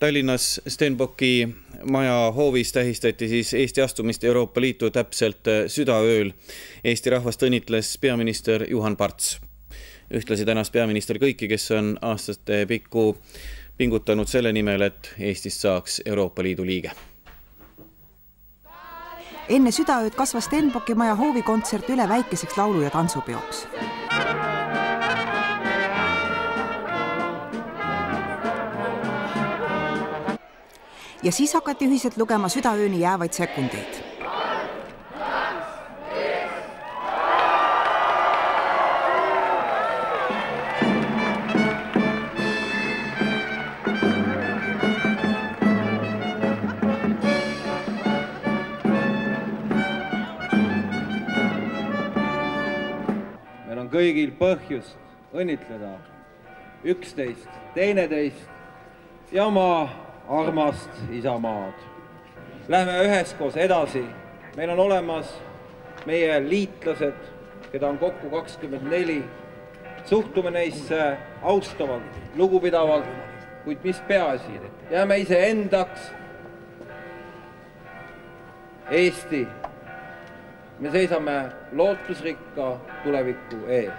Tallinnas Stenbocki maja hoovis tähistati siis Eesti astumist Euroopa Liitu täpselt südaööl. Eesti rahvast õnnitles peaminister Juhan Parts. Ühtlasi tänas peaminister kõiki, kes on aastate pikku pingutanud selle nimel, et Eestist saaks Euroopa Liidu liige. Enne südaööd kasvas Stenbocki maja hoovikontsert üle väikeseks laulu- ja tantsupeoks. Ja siis hakati ühiselt lugema südaööni jäävaid sekundeid. Meil on kõigil põhjust õnnitleda üksteist, teineteist ja oma armast Isamaad. Lähme üheskoos edasi. Meil on olemas meie liitlased, keda on kokku 24. Suhtume neisse austavalt, lugupidavalt, kuid mis peaasi, jääme ise endaks. Eesti, me seisame lootusrikka tuleviku eel.